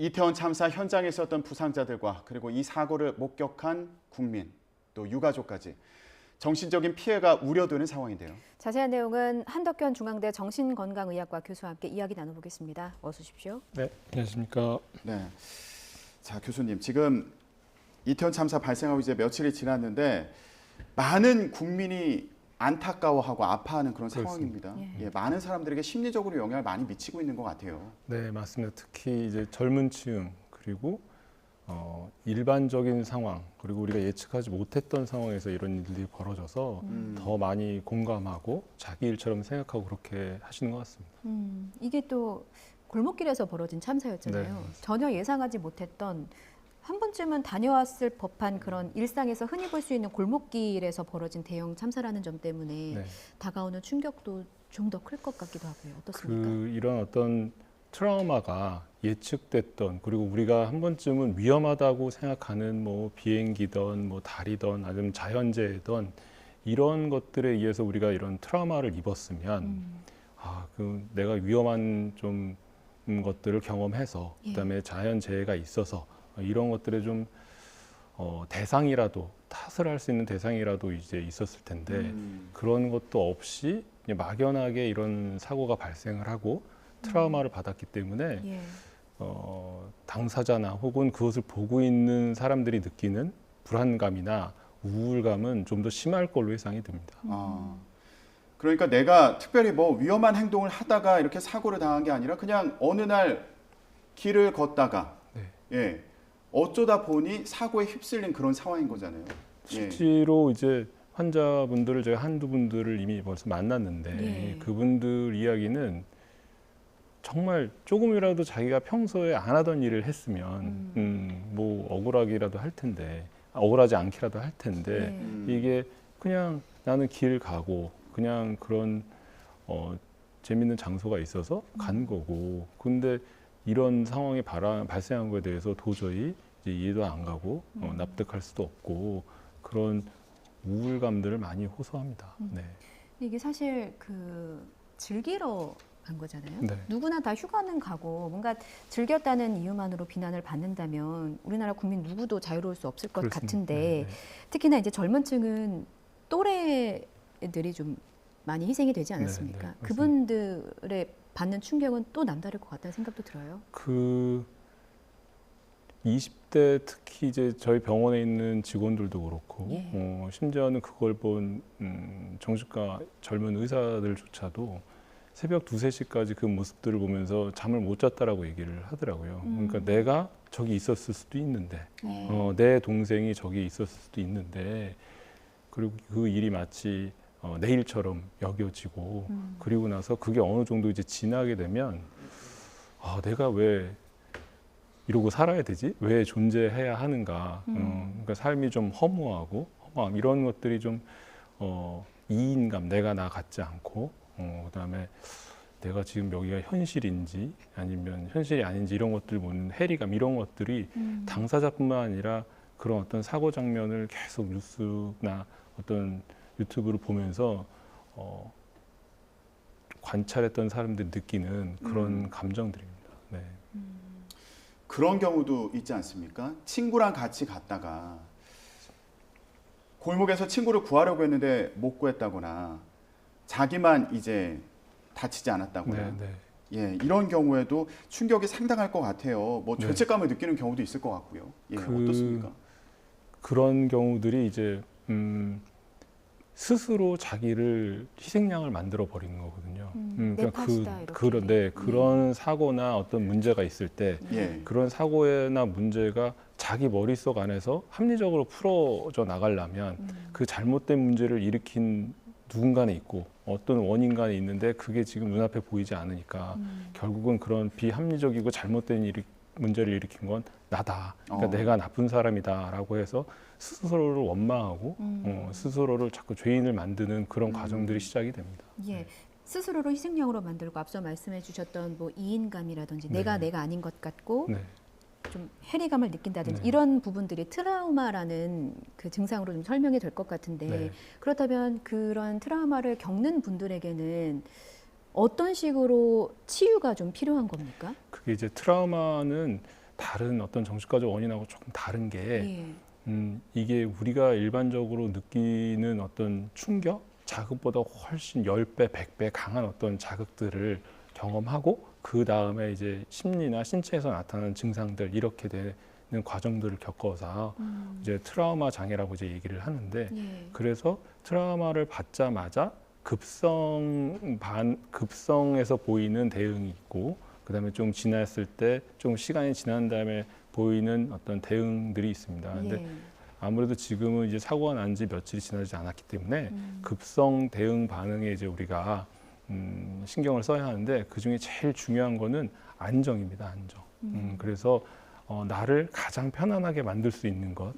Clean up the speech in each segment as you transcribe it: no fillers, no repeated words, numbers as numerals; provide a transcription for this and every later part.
이태원 참사 현장에 있었던 부상자들과 그리고 이 사고를 목격한 국민, 또 유가족까지 정신적인 피해가 우려되는 상황인데요. 자세한 내용은 한덕현 중앙대 정신건강의학과 교수와 함께 이야기 나눠보겠습니다. 어서 오십시오. 네, 안녕하십니까. 네. 자, 교수님, 지금 이태원 참사 발생하고 이제 며칠이 지났는데 많은 국민이 안타까워하고 아파하는 그런 그렇습니다. 상황입니다. 예, 많은 사람들에게 심리적으로 영향을 많이 미치고 있는 것 같아요. 네, 맞습니다. 특히 이제 젊은 층 그리고 일반적인 상황 그리고 우리가 예측하지 못했던 상황에서 이런 일들이 벌어져서 더 많이 공감하고 자기 일처럼 생각하고 그렇게 하시는 것 같습니다. 이게 또 골목길에서 벌어진 참사였잖아요. 네, 전혀 예상하지 못했던 한 번쯤은 다녀왔을 법한 그런 일상에서 흔히 볼 수 있는 골목길에서 벌어진 대형 참사라는 점 때문에 네. 다가오는 충격도 좀 더 클 것 같기도 하고요. 어떻습니까? 이런 어떤 트라우마가 예측됐던 그리고 우리가 한 번쯤은 위험하다고 생각하는 뭐 비행기든 뭐 달이든 아니면 자연재해든 이런 것들에 의해서 우리가 이런 트라우마를 입었으면 내가 위험한 좀 것들을 경험해서 그다음에 자연재해가 있어서 이런 것들에 좀 대상이라도 탓을 할 수 있는 대상이라도 이제 있었을 텐데 그런 것도 없이 그냥 막연하게 이런 사고가 발생을 하고 트라우마를 받았기 때문에 예. 당사자나 혹은 그것을 보고 있는 사람들이 느끼는 불안감이나 우울감은 좀 더 심할 걸로 예상이 듭니다. 그러니까 내가 특별히 뭐 위험한 행동을 하다가 이렇게 사고를 당한 게 아니라 그냥 어느 날 길을 걷다가 예, 어쩌다 보니 사고에 휩쓸린 그런 상황인 거잖아요. 실제로 이제 환자분들을 제가 한두 분들을 이미 벌써 만났는데 그분들 이야기는 정말 조금이라도 자기가 평소에 안 하던 일을 했으면 뭐 억울하기라도 할 텐데 억울하지 않기라도 할 텐데 이게 그냥 나는 길 가고 그냥 그런 재밌는 장소가 있어서 간 거고 근데 이런 상황이 발생한 거에 대해서 도저히 이제 이해도 안 가고 납득할 수도 없고 그런 우울감들을 많이 호소합니다. 네. 이게 사실 그 즐기러 간 거잖아요. 네. 누구나 다 휴가는 가고 뭔가 즐겼다는 이유만으로 비난을 받는다면 우리나라 국민 누구도 자유로울 수 없을 것 그렇습니다. 같은데 네. 특히나 이제 젊은 층은 또래들이 좀 많이 희생이 되지 않았습니까? 네, 네, 그분들의 받는 충격은 또 남다를 것 같다는 생각도 들어요. 20대 특히 이제 저희 병원에 있는 직원들도 그렇고 심지어는 그걸 본 정신과 젊은 의사들조차도 새벽 2, 3시까지 그 모습들을 보면서 잠을 못 잤다라고 얘기를 하더라고요. 그러니까 내가 저기 있었을 수도 있는데 내 동생이 저기 있었을 수도 있는데 그리고 그 일이 마치 내 일처럼 여겨지고 그리고 나서 그게 어느 정도 이제 지나게 되면 내가 왜 이러고 살아야 되지? 왜 존재해야 하는가? 그러니까 삶이 좀 허무하고 허무함 이런 것들이 좀 이인감, 내가 나 같지 않고 그다음에 내가 지금 여기가 현실인지 아니면 현실이 아닌지 이런 것들 보는 해리감 이런 것들이 당사자뿐만 아니라 그런 어떤 사고 장면을 계속 뉴스나 어떤 유튜브를 보면서 관찰했던 사람들이 느끼는 그런 감정들입니다. 네. 그런 경우도 있지 않습니까? 친구랑 같이 갔다가 골목에서 친구를 구하려고 했는데 못 구했다거나 자기만 이제 다치지 않았다거나 예, 이런 경우에도 충격이 상당할 것 같아요. 뭐 죄책감을 느끼는 경우도 있을 것 같고요. 예, 어떻습니까? 그런 경우들이 이제 스스로 자기를 희생양을 만들어 버리는 거거든요. 내 탓이다, 그런 사고나 어떤 문제가 있을 때 그런 사고나 문제가 자기 머릿속 안에서 합리적으로 풀어져 나가려면 그 잘못된 문제를 일으킨 누군가는 있고 어떤 원인간에 있는데 그게 지금 눈앞에 보이지 않으니까 결국은 그런 비합리적이고 잘못된 문제를 일으킨 건 나다. 그러니까 내가 나쁜 사람이다라고 해서 스스로를 원망하고 스스로를 자꾸 죄인을 만드는 그런 과정들이 시작이 됩니다. 예. 스스로를 희생양으로 만들고 앞서 말씀해 주셨던 뭐 이인감이라든지 내가 아닌 것 같고 좀 해리감을 느낀다든지 이런 부분들이 트라우마라는 그 증상으로 좀 설명이 될 것 같은데 그렇다면 그런 트라우마를 겪는 분들에게는 어떤 식으로 치유가 좀 필요한 겁니까? 그게 이제 트라우마는 다른 어떤 정신과적 원인하고 조금 다른 게 예. 이게 우리가 일반적으로 느끼는 어떤 충격, 자극보다 훨씬 10배, 100배 강한 어떤 자극들을 경험하고 그 다음에 이제 심리나 신체에서 나타나는 증상들 이렇게 되는 과정들을 겪어서 이제 트라우마 장애라고 이제 얘기를 하는데 예. 그래서 트라우마를 받자마자 급성에서 보이는 대응이 있고 그다음에 좀 지났을 때 좀 시간이 지난 다음에 보이는 어떤 대응들이 있습니다. 근데 예. 아무래도 지금은 이제 사고가 난 지 며칠이 지나지 않았기 때문에 급성 대응 반응에 이제 우리가 신경을 써야 하는데 그 중에 제일 중요한 거는 안정입니다. 안정. 그래서 나를 가장 편안하게 만들 수 있는 것,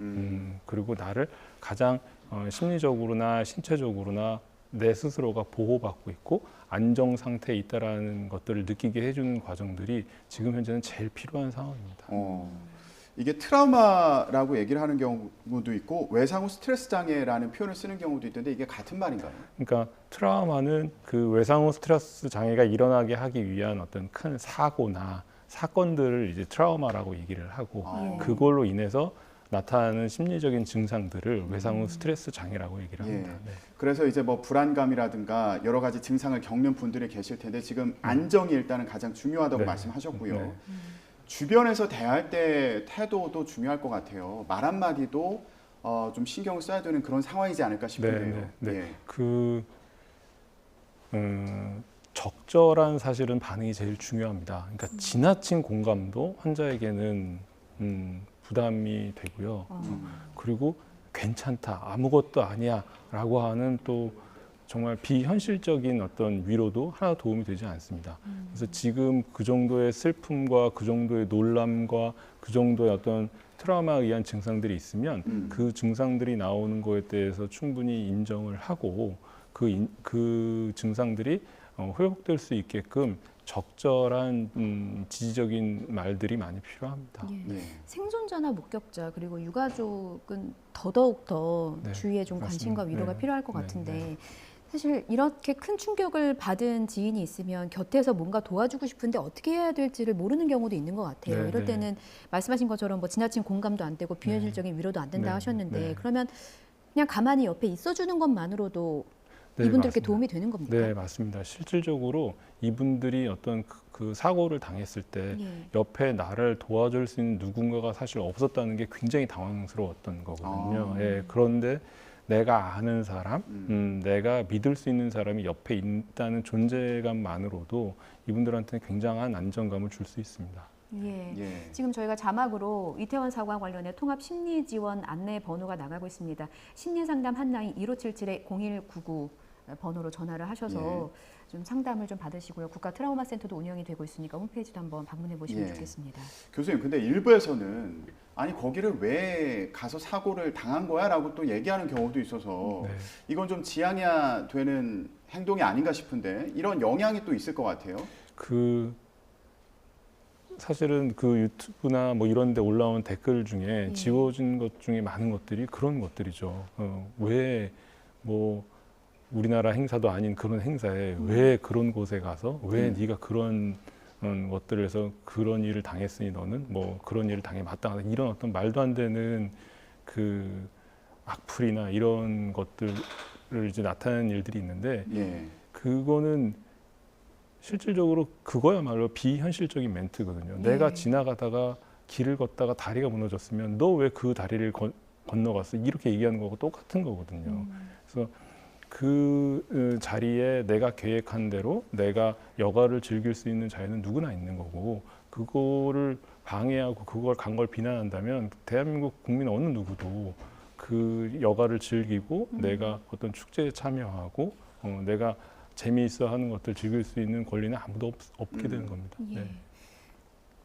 그리고 나를 가장 심리적으로나 신체적으로나 내 스스로가 보호받고 있고 안정 상태에 있다라는 것들을 느끼게 해주는 과정들이 지금 현재는 제일 필요한 상황입니다. 이게 트라우마라고 얘기를 하는 경우도 있고 외상 후 스트레스 장애라는 표현을 쓰는 경우도 있던데 이게 같은 말인가요? 그러니까 트라우마는 그 외상 후 스트레스 장애가 일어나게 하기 위한 어떤 큰 사고나 사건들을 이제 트라우마라고 얘기를 하고 그걸로 인해서 나타나는 심리적인 증상들을 외상 후 스트레스 장애라고 얘기를 합니다. 네. 그래서 이제 뭐 불안감이라든가 여러 가지 증상을 겪는 분들이 계실 텐데 지금 안정이 일단은 가장 중요하다고 말씀하셨고요. 네. 주변에서 대할 때 태도도 중요할 것 같아요. 말 한마디도 좀 신경을 써야 되는 그런 상황이지 않을까 싶은데요. 네. 적절한 사실은 반응이 제일 중요합니다. 그러니까 지나친 공감도 환자에게는 부담이 되고요. 그리고 괜찮다, 아무것도 아니야 라고 하는 또 정말 비현실적인 어떤 위로도 하나 도움이 되지 않습니다. 그래서 지금 그 정도의 슬픔과 그 정도의 놀람과 그 정도의 어떤 트라우마에 의한 증상들이 있으면 그 증상들이 나오는 거에 대해서 충분히 인정을 하고 그 증상들이 회복될 수 있게끔 적절한 지지적인 말들이 많이 필요합니다. 예. 생존자나 목격자 그리고 유가족은 더더욱 더 주위에 좀 관심과 위로가 필요할 것 같은데 사실 이렇게 큰 충격을 받은 지인이 있으면 곁에서 뭔가 도와주고 싶은데 어떻게 해야 될지를 모르는 경우도 있는 것 같아요. 이럴 때는 말씀하신 것처럼 뭐 지나친 공감도 안 되고 비현실적인 위로도 안 된다 하셨는데 그러면 그냥 가만히 옆에 있어주는 것만으로도 이분들께 맞습니다. 도움이 되는 겁니까? 네, 맞습니다. 실질적으로 이분들이 어떤 그 사고를 당했을 때 옆에 나를 도와줄 수 있는 누군가가 사실 없었다는 게 굉장히 당황스러웠던 거거든요. 그런데 내가 아는 사람, 내가 믿을 수 있는 사람이 옆에 있다는 존재감만으로도 이분들한테는 굉장한 안정감을 줄 수 있습니다. 지금 저희가 자막으로 이태원 사고와 관련해 통합 심리 지원 안내 번호가 나가고 있습니다. 심리상담 한라인 1577-0199 번호로 전화를 하셔서 좀 상담을 좀 받으시고요. 국가 트라우마 센터도 운영이 되고 있으니까 홈페이지도 한번 방문해 보시면 좋겠습니다. 교수님, 근데 일부에서는 아니 거기를 왜 가서 사고를 당한 거야라고 또 얘기하는 경우도 있어서 이건 좀 지양해야 되는 행동이 아닌가 싶은데 이런 영향이 또 있을 것 같아요. 사실은 그 유튜브나 뭐 이런 데 올라온 댓글 중에 지워진 것 중에 많은 것들이 그런 것들이죠. 왜 뭐 우리나라 행사도 아닌 그런 행사에 왜 그런 곳에 가서 왜 네가 그런 것들을 해서 그런 일을 당했으니 너는 뭐 그런 일을 당해 마땅하다 이런 어떤 말도 안 되는 그 악플이나 이런 것들을 이제 나타내는 일들이 있는데 그거는 실질적으로 그거야말로 비현실적인 멘트거든요. 내가 지나가다가 길을 걷다가 다리가 무너졌으면 너 왜 그 다리를 건너갔어? 이렇게 얘기하는 거하고 똑같은 거거든요. 그래서 그 자리에 내가 계획한 대로 내가 여가를 즐길 수 있는 자유는 누구나 있는 거고 그거를 방해하고 그걸 간 걸 비난한다면 대한민국 국민 어느 누구도 그 여가를 즐기고 내가 어떤 축제에 참여하고 내가 재미있어 하는 것들 즐길 수 있는 권리는 아무도 없게 되는 겁니다.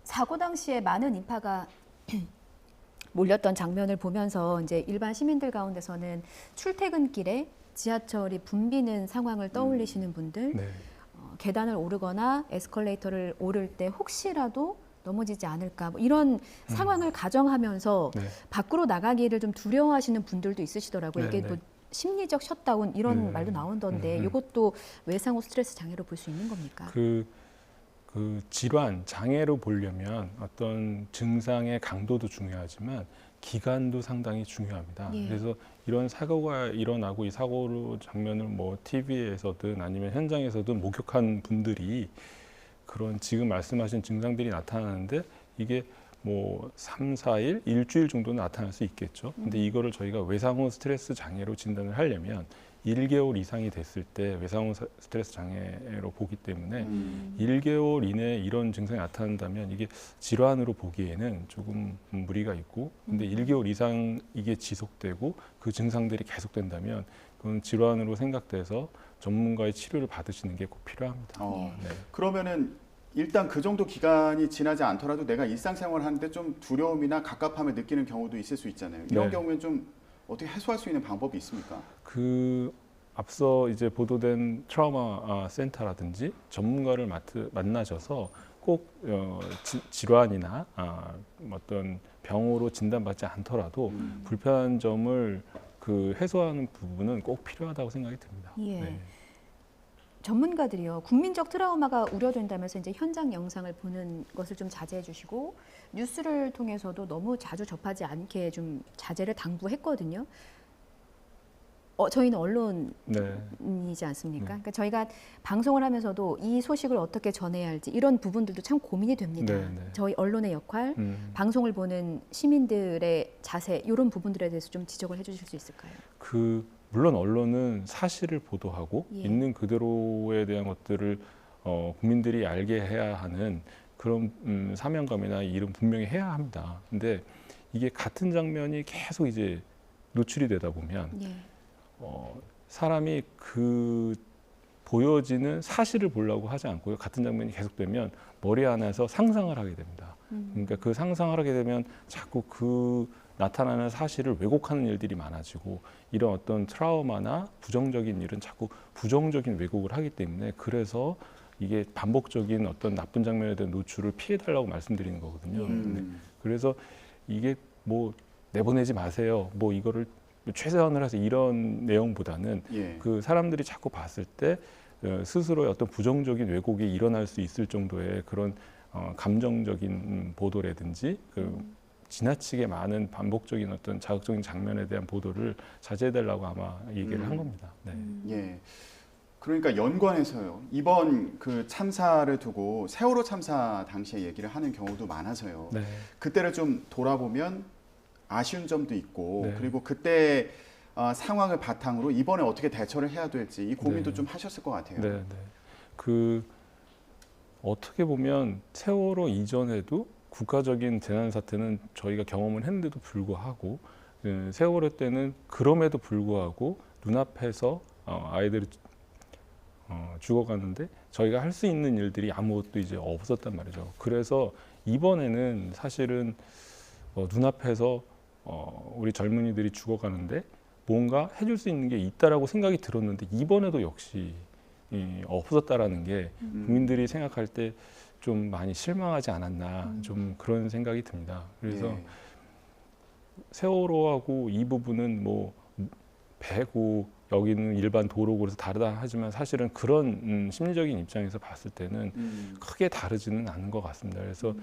사고 당시에 많은 인파가 몰렸던 장면을 보면서 이제 일반 시민들 가운데서는 출퇴근길에 지하철이 붐비는 상황을 떠올리시는 분들, 계단을 오르거나 에스컬레이터를 오를 때 혹시라도 넘어지지 않을까 뭐 이런 상황을 가정하면서 밖으로 나가기를 좀 두려워하시는 분들도 있으시더라고요. 이게 또 심리적 셧다운 이런 말도 나온던데 이것도 외상 후 스트레스 장애로 볼 수 있는 겁니까? 그 그 질환, 장애로 보려면 어떤 증상의 강도도 중요하지만 기간도 상당히 중요합니다. 예. 그래서 이런 사고가 일어나고 이 사고로 장면을 뭐 TV에서든 아니면 현장에서든 목격한 분들이 그런 지금 말씀하신 증상들이 나타나는데 이게 뭐 3, 4일, 일주일 정도는 나타날 수 있겠죠. 근데 이거를 저희가 외상후 스트레스 장애로 진단을 하려면 1개월 이상이 됐을 때 외상후 스트레스 장애로 보기 때문에 1개월 이내에 이런 증상이 나타난다면 이게 질환으로 보기에는 조금 무리가 있고 근데 1개월 이상 이게 지속되고 그 증상들이 계속된다면 그건 질환으로 생각돼서 전문가의 치료를 받으시는 게 꼭 필요합니다. 네. 그러면은 일단 그 정도 기간이 지나지 않더라도 내가 일상생활을 하는데 좀 두려움이나 갑갑함을 느끼는 경우도 있을 수 있잖아요. 이런 경우에는 좀 어떻게 해소할 수 있는 방법이 있습니까? 그 앞서 이제 보도된 트라우마 센터라든지 전문가를 만나셔서 꼭 질환이나 어떤 병으로 진단받지 않더라도 불편한 점을 그 해소하는 부분은 꼭 필요하다고 생각이 듭니다. 예. 네. 전문가들이요, 국민적 트라우마가 우려된다면서 이제 현장 영상을 보는 것을 좀 자제해 주시고 뉴스를 통해서도 너무 자주 접하지 않게 좀 자제를 당부했거든요. 저희는 언론이지 않습니까? 그러니까 저희가 방송을 하면서도 이 소식을 어떻게 전해야 할지 이런 부분들도 참 고민이 됩니다. 저희 언론의 역할, 방송을 보는 시민들의 자세 이런 부분들에 대해서 좀 지적을 해주실 수 있을까요? 물론 언론은 사실을 보도하고 있는 그대로에 대한 것들을 국민들이 알게 해야 하는 그런 사명감이나 일은 분명히 해야 합니다. 근데 이게 같은 장면이 계속 이제 노출이 되다 보면 사람이 그 보여지는 사실을 보려고 하지 않고요. 같은 장면이 계속되면 머리 안에서 상상을 하게 됩니다. 그러니까 그 상상을 하게 되면 자꾸 그 나타나는 사실을 왜곡하는 일들이 많아지고 이런 어떤 트라우마나 부정적인 일은 자꾸 부정적인 왜곡을 하기 때문에 그래서 이게 반복적인 어떤 나쁜 장면에 대한 노출을 피해달라고 말씀드리는 거거든요. 그래서 이게 뭐 내보내지 마세요. 뭐 이거를 최소한을 해서 이런 내용보다는 그 사람들이 자꾸 봤을 때 스스로의 어떤 부정적인 왜곡이 일어날 수 있을 정도의 그런 감정적인 보도라든지 지나치게 많은 반복적인 어떤 자극적인 장면에 대한 보도를 자제해달라고 아마 얘기를 한 겁니다. 네. 예. 그러니까 연관해서요. 이번 그 참사를 두고 세월호 참사 당시에 얘기를 하는 경우도 많아서요. 그때를 좀 돌아보면 아쉬운 점도 있고 그리고 그때 상황을 바탕으로 이번에 어떻게 대처를 해야 될지 이 고민도 좀 하셨을 것 같아요. 어떻게 보면 세월호 이전에도 국가적인 재난 사태는 저희가 경험을 했는데도 불구하고 세월호 때는 그럼에도 불구하고 눈앞에서 아이들이 죽어가는데 저희가 할 수 있는 일들이 아무것도 이제 없었단 말이죠. 그래서 이번에는 사실은 눈앞에서 우리 젊은이들이 죽어가는데 뭔가 해줄 수 있는 게 있다라고 생각이 들었는데 이번에도 역시 없었다라는 게 국민들이 생각할 때 좀 많이 실망하지 않았나 좀 그런 생각이 듭니다. 그래서 세월호하고 이 부분은 뭐 배고 여기는 일반 도로고 그래서 다르다 하지만 사실은 그런 심리적인 입장에서 봤을 때는 크게 다르지는 않은 것 같습니다. 그래서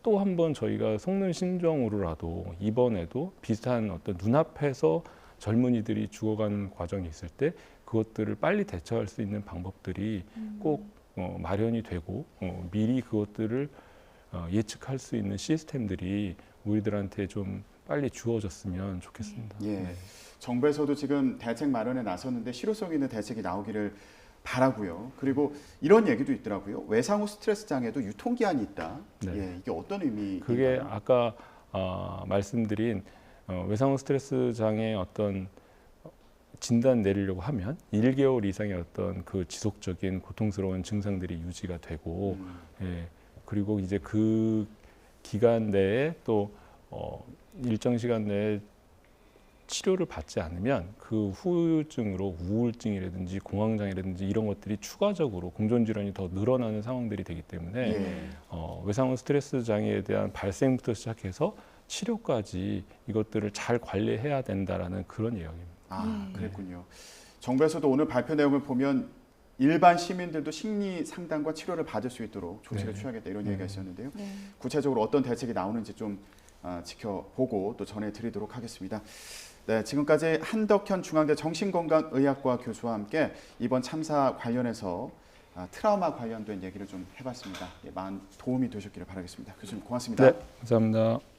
또 한 번 저희가 속는 심정으로라도 이번에도 비슷한 어떤 눈앞에서 젊은이들이 죽어가는 과정이 있을 때 그것들을 빨리 대처할 수 있는 방법들이 꼭 마련이 되고 미리 그것들을 예측할 수 있는 시스템들이 우리들한테 좀 빨리 주어졌으면 좋겠습니다. 정부에서도 지금 대책 마련에 나섰는데 실효성 있는 대책이 나오기를 바라고요. 그리고 이런 얘기도 있더라고요. 외상후 스트레스 장애도 유통기한이 있다. 이게 어떤 의미인가요? 그게 아까 말씀드린 외상후 스트레스 장애 어떤 진단 내리려고 하면 1개월 이상의 어떤 그 지속적인 고통스러운 증상들이 유지가 되고 그리고 이제 그 기간 내에 또 일정 시간 내에 치료를 받지 않으면 그 후유증으로 우울증이라든지 공황장애라든지 이런 것들이 추가적으로 공존질환이 더 늘어나는 상황들이 되기 때문에 외상후 스트레스 장애에 대한 발생부터 시작해서 치료까지 이것들을 잘 관리해야 된다라는 그런 이야기입니다. 그랬군요. 정부에서도 오늘 발표 내용을 보면 일반 시민들도 심리 상담과 치료를 받을 수 있도록 조치를 네. 취하겠다 이런 얘기가 있었는데요. 네. 구체적으로 어떤 대책이 나오는지 좀 지켜보고 또 전해드리도록 하겠습니다. 네, 지금까지 한덕현 중앙대 정신건강의학과 교수와 함께 이번 참사 관련해서 트라우마 관련된 얘기를 좀 해봤습니다. 많은 도움이 되셨기를 바라겠습니다. 교수님 고맙습니다. 네, 감사합니다.